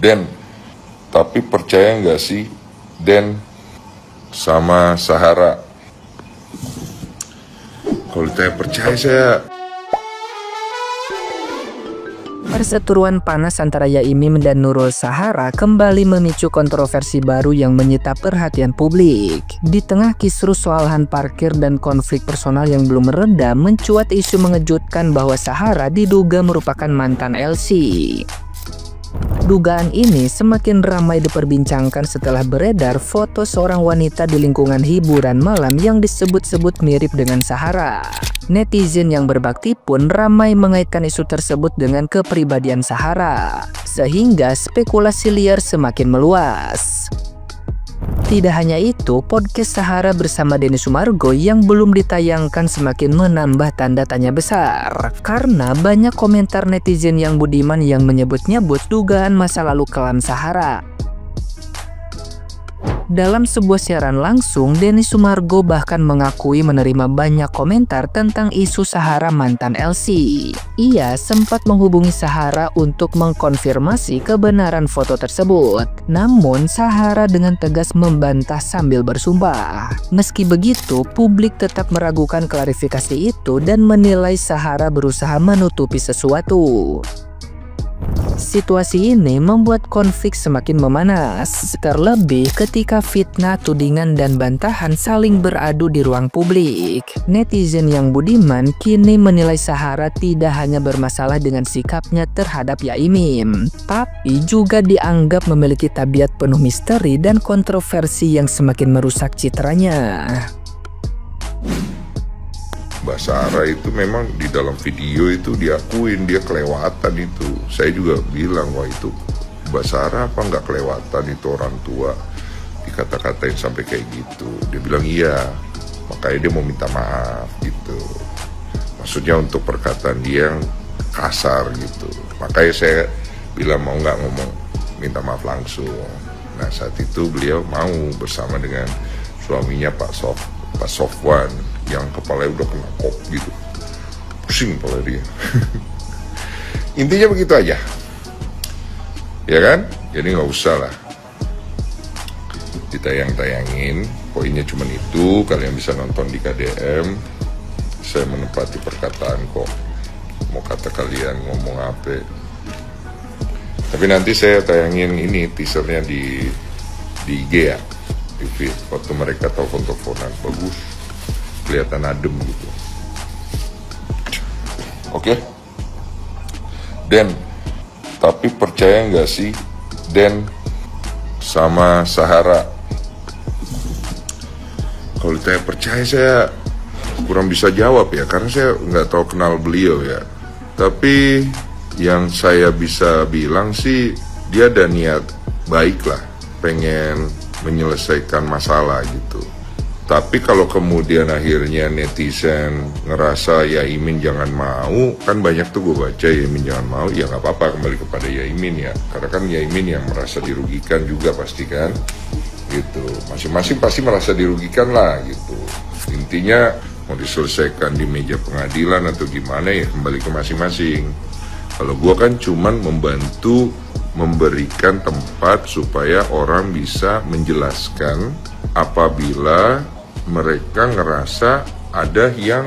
Den, tapi percaya nggak sih Den sama Sahara? Kalau ditanya percaya saya. Perseteruan panas antara Yaimin dan Nurul Sahara kembali memicu kontroversi baru yang menyita perhatian publik. Di tengah kisruh soal lahan parkir dan konflik personal yang belum mereda, mencuat isu mengejutkan bahwa Sahara diduga merupakan mantan Elsie. Dugaan ini semakin ramai diperbincangkan setelah beredar foto seorang wanita di lingkungan hiburan malam yang disebut-sebut mirip dengan Sahara. Netizen yang berbakti pun ramai mengaitkan isu tersebut dengan kepribadian Sahara, sehingga spekulasi liar semakin meluas. Tidak hanya itu, podcast Sahara bersama Denny Sumargo yang belum ditayangkan semakin menambah tanda tanya besar. Karena banyak komentar netizen yang budiman yang menyebut-nyebut dugaan masa lalu kelam Sahara. Dalam sebuah siaran langsung, Denny Sumargo bahkan mengakui menerima banyak komentar tentang isu Sahara mantan Elsie. Ia sempat menghubungi Sahara untuk mengkonfirmasi kebenaran foto tersebut. Namun, Sahara dengan tegas membantah sambil bersumpah. Meski begitu, publik tetap meragukan klarifikasi itu dan menilai Sahara berusaha menutupi sesuatu. Situasi ini membuat konflik semakin memanas, terlebih ketika fitnah, tudingan, dan bantahan saling beradu di ruang publik. Netizen yang budiman kini menilai Sahara tidak hanya bermasalah dengan sikapnya terhadap Yaimin, tapi juga dianggap memiliki tabiat penuh misteri dan kontroversi yang semakin merusak citranya. Mbak Sarah itu memang di dalam video itu diakuin dia kelewatan itu. Saya juga bilang, wah itu Mbak Sarah apa nggak kelewatan itu orang tua dikata-katain sampai kayak gitu. Dia bilang iya, makanya dia mau minta maaf gitu. Maksudnya untuk perkataan dia yang kasar gitu. Makanya saya bilang mau nggak ngomong minta maaf langsung. Nah saat itu beliau mau bersama dengan suaminya Pak Sofwan yang kepalanya udah kena kop gitu, pusing kepala dia. Intinya begitu aja, ya kan? Jadi nggak usah lah ditayang-tayangin. Poinnya cuma itu, kalian bisa nonton di KDM. Saya menepati perkataan kok. Mau kata kalian ngomong apa? Tapi nanti saya tayangin ini teasernya di IG ya, di feed. Waktu mereka telepon-teleponan bagus. Kelihatan adem gitu. Oke. Den, tapi percaya nggak sih Den sama Sahara? Kalau ditanya percaya saya kurang bisa jawab ya, karena saya nggak tahu kenal beliau ya. Tapi yang saya bisa bilang sih dia ada niat baik lah, pengen menyelesaikan masalah gitu. Tapi kalau kemudian akhirnya netizen ngerasa Yaimin jangan mau, kan banyak tuh gue baca Yaimin jangan mau, ya nggak apa-apa, kembali kepada Yaimin ya. Karena kan Yaimin yang merasa dirugikan juga pasti kan, gitu. Masing-masing pasti merasa dirugikan lah gitu. Intinya mau diselesaikan di meja pengadilan atau gimana ya kembali ke masing-masing. Kalau gue kan cuman membantu memberikan tempat supaya orang bisa menjelaskan apabila mereka ngerasa ada yang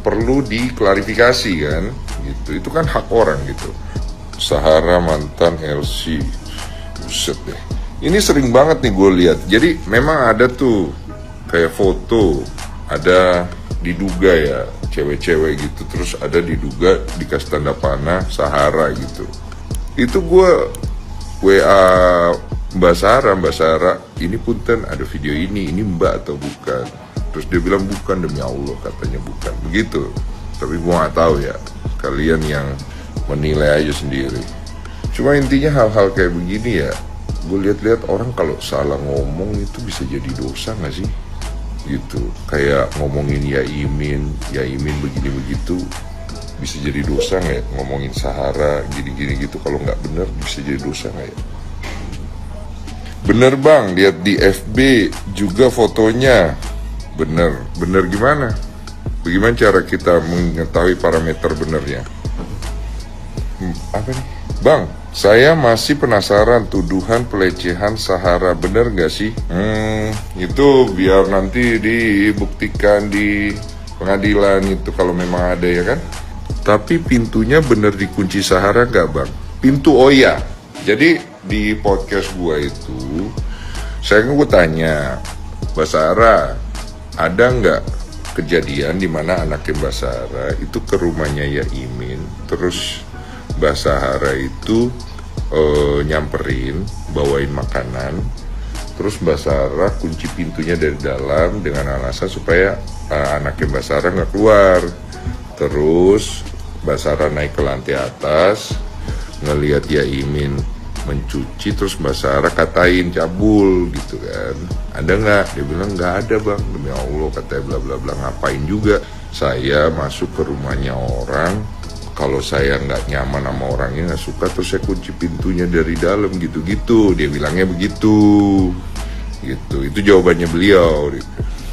perlu diklarifikasi kan gitu. Itu kan hak orang gitu. Sahara mantan Elsie, buset deh, ini sering banget nih gue lihat. Jadi memang ada tuh kayak foto, ada diduga ya cewek-cewek gitu, terus ada diduga dikasih tanda panah Sahara gitu. Itu gue WA Mbak Sarah, ini punten ada video ini Mbak atau bukan? Terus dia bilang bukan, demi Allah katanya bukan, begitu. Tapi gue nggak tahu ya, kalian yang menilai aja sendiri. Cuma intinya hal-hal kayak begini ya, gue lihat-lihat orang kalau salah ngomong itu bisa jadi dosa nggak sih? Gitu, kayak ngomongin Yaimin begini begitu, bisa jadi dosa nggak ya? Ngomongin Sahara gini-gini gitu, kalau nggak bener bisa jadi dosa nggak ya? Bener bang, lihat di FB juga fotonya. Bener gimana? Bagaimana cara kita mengetahui parameter benernya? Apa nih? Bang, Saya masih penasaran tuduhan pelecehan Sahara bener gak sih? Itu biar nanti dibuktikan di pengadilan itu kalau memang ada ya kan. Tapi pintunya bener dikunci Sahara gak bang? Pintu oh ya. Jadi di podcast gua itu saya tanya, Mbak Sahara ada nggak kejadian di mana anaknya Mbak Sahara itu ke rumahnya Yaimin, terus Mbak Sahara itu nyamperin, bawain makanan, terus Mbak Sahara kunci pintunya dari dalam dengan alasan supaya anaknya Mbak Sahara nggak keluar. Terus Mbak Sahara naik ke lantai atas, ngelihat Yaimin mencuci, terus Mbak Sahara katain cabul gitu kan. Ada nggak? Dia bilang nggak ada bang, demi Allah katanya bla bla bla. Ngapain juga saya masuk ke rumahnya orang, kalau saya nggak nyaman sama orangnya, nggak suka, terus saya kunci pintunya dari dalam gitu-gitu. Dia bilangnya begitu gitu. Itu jawabannya beliau.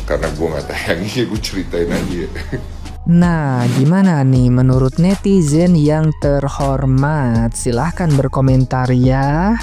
Karena gue nggak tayangin, gue ceritain aja. Nah, gimana nih menurut netizen yang terhormat? Silahkan berkomentar ya.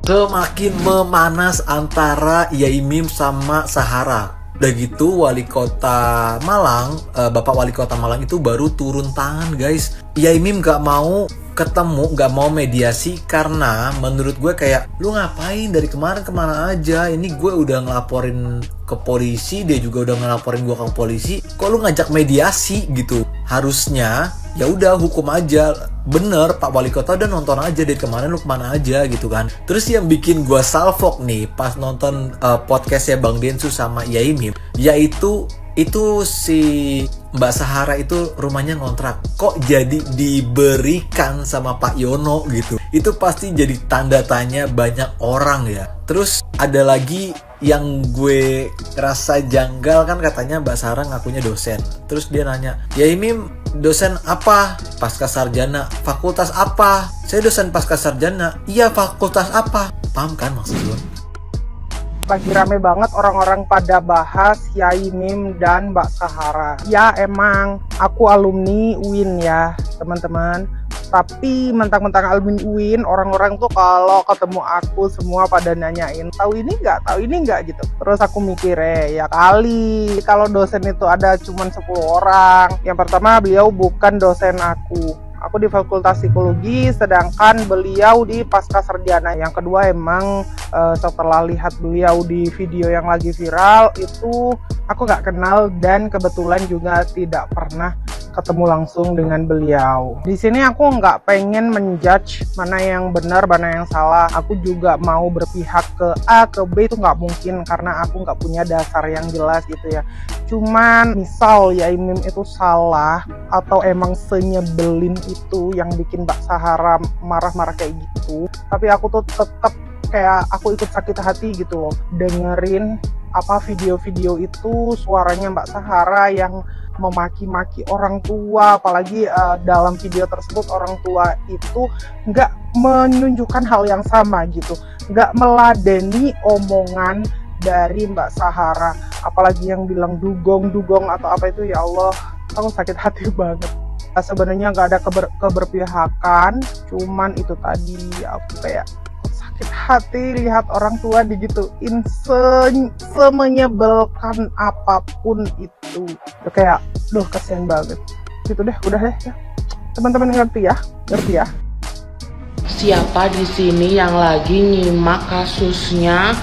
Semakin memanas antara Yaimin sama Sahara. Udah gitu wali kota Malang, Bapak wali kota Malang itu baru turun tangan guys. Yaimin gak mau ketemu, gak mau mediasi karena menurut gue kayak lu ngapain dari kemarin kemana aja, ini gue udah ngelaporin ke polisi, dia juga udah ngelaporin gue ke polisi, kok lu ngajak mediasi gitu. Harusnya ya udah hukum aja. Bener, Pak Wali Kota udah nonton aja dari kemarin lu kemana aja gitu kan. Terus yang bikin gue salfok nih pas nonton podcastnya Bang Densu sama Yaimin, yaitu si Mbak Sahara itu rumahnya ngontrak, kok jadi diberikan sama Pak Yono gitu. Itu pasti jadi tanda tanya banyak orang ya. Terus ada lagi yang gue rasa janggal kan, katanya Mbak Sahara ngakunya dosen. Terus dia nanya, Yaimin dosen apa? Pasca sarjana. Fakultas apa? Saya dosen pasca sarjana. Iya, fakultas apa? Paham kan maksud gue? Lagi rame banget orang-orang pada bahas Yaimin dan Mbak Sahara. Ya emang aku alumni UIN ya teman-teman. Tapi mentang-mentang alumni UIN, orang-orang tuh kalau ketemu aku semua pada nanyain, tahu ini nggak gitu. Terus aku mikir ya kali kalau dosen itu ada cuman 10 orang. Yang pertama beliau bukan dosen aku di Fakultas Psikologi, sedangkan beliau di pasca sarjana. Yang kedua emang setelah lihat beliau di video yang lagi viral itu aku nggak kenal dan kebetulan juga tidak pernah ketemu langsung dengan beliau. Di sini aku nggak pengen menjudge mana yang benar, mana yang salah. Aku juga mau berpihak ke A, ke B itu nggak mungkin karena aku nggak punya dasar yang jelas gitu ya. Cuman misal Yaimin itu salah atau emang senyebelin itu yang bikin Mbak Sahara marah-marah kayak gitu, tapi aku tuh tetap kayak aku ikut sakit hati gitu loh dengerin video-video itu, suaranya Mbak Sahara yang memaki-maki orang tua, apalagi dalam video tersebut orang tua itu nggak menunjukkan hal yang sama gitu, nggak meladeni omongan dari Mbak Sahara, apalagi yang bilang dugong atau apa itu. Ya Allah, aku sakit hati banget. Sebenarnya nggak ada keberpihakan, cuman itu tadi aku kayak sakit hati lihat orang tua digituin semenyebalkan apapun itu. Kayak kasihan banget gitu deh. Udah deh ya, teman-teman ngerti ya. Siapa di sini yang lagi nyimak kasusnya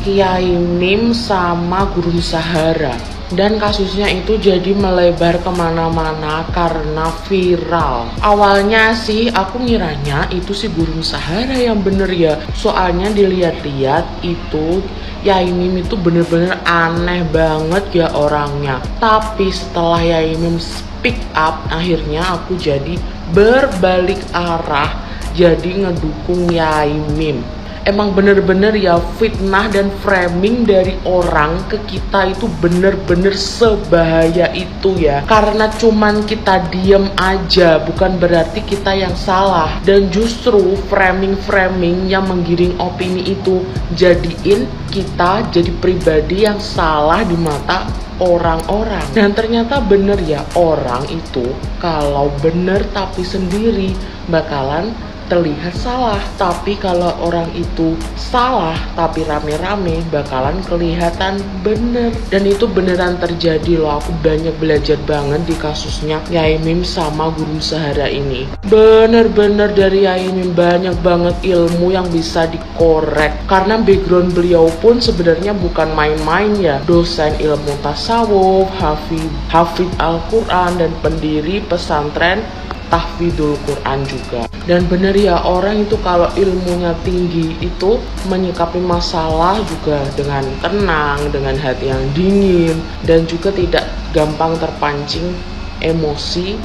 Yaimin sama Guru Sahara? Dan kasusnya itu jadi melebar kemana-mana karena viral. Awalnya sih aku ngiranya itu si Guru Sahara yang bener ya. Soalnya dilihat-lihat itu Yaimin itu bener-bener aneh banget ya orangnya. Tapi setelah Yaimin speak up, akhirnya aku jadi berbalik arah, jadi ngedukung Yaimin. Emang bener-bener ya fitnah dan framing dari orang ke kita itu bener-bener sebahaya itu ya. Karena cuman kita diem aja bukan berarti kita yang salah. Dan justru framing-framing yang menggiring opini itu jadiin kita jadi pribadi yang salah di mata orang-orang. Dan ternyata bener ya, orang itu kalau bener tapi sendiri bakalan terlihat salah. Tapi kalau orang itu salah tapi rame-rame bakalan kelihatan bener. Dan itu beneran terjadi loh. Aku banyak belajar banget di kasusnya Yai Mim sama Guru Sahara ini. Bener-bener dari Yai Mim banyak banget ilmu yang bisa dikorek. Karena background beliau pun sebenarnya bukan main-main ya. Dosen ilmu tasawuf, hafid Al-Quran, dan pendiri pesantren Tahfidzul Quran juga. Dan bener ya, orang itu kalau ilmunya tinggi itu menyikapi masalah juga dengan tenang, dengan hati yang dingin, dan juga tidak gampang terpancing emosi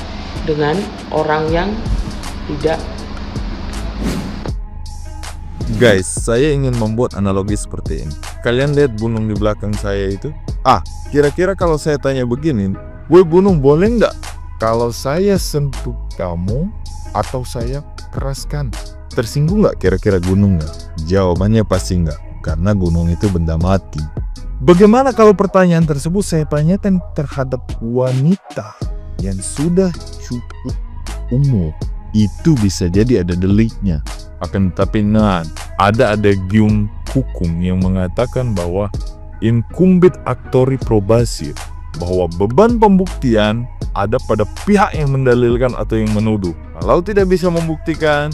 dengan orang yang tidak. Guys, saya ingin membuat analogi seperti ini. Kalian lihat gunung di belakang saya itu? Kira-kira kalau saya tanya begini, "Woi gunung, boleh nggak kalau saya sentuh kamu atau saya keraskan?" Tersinggung nggak kira-kira gunung nggak? Jawabannya pasti nggak, karena gunung itu benda mati. Bagaimana kalau pertanyaan tersebut saya tanyakan terhadap wanita yang sudah cukup umur? Itu bisa jadi ada deliknya. Akan tetapi ada adagium hukum yang mengatakan bahwa incumbit actori probasir, bahwa beban pembuktian ada pada pihak yang mendalilkan atau yang menuduh. Kalau tidak bisa membuktikan,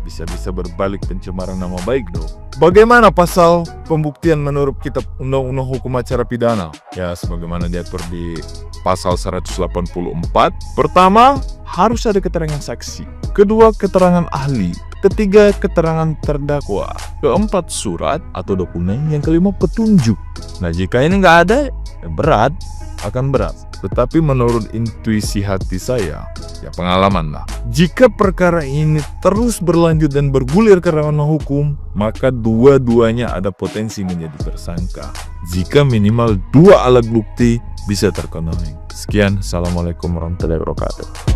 bisa berbalik pencemaran nama baik dong. Bagaimana pasal pembuktian menurut kitab Undang-Undang Hukum Acara Pidana? Ya, sebagaimana diatur di pasal 184. Pertama, harus ada keterangan saksi. Kedua, keterangan ahli. Ketiga, keterangan terdakwa. Keempat, surat atau dokumen. Yang kelima, petunjuk. Nah, jika ini nggak ada, akan berat. Tetapi menurut intuisi hati saya, ya pengalaman lah. Jika perkara ini terus berlanjut dan bergulir ke ranah hukum, maka dua-duanya ada potensi menjadi tersangka. Jika minimal 2 alat bukti bisa terpenuhi. Sekian, Assalamualaikum warahmatullahi wabarakatuh.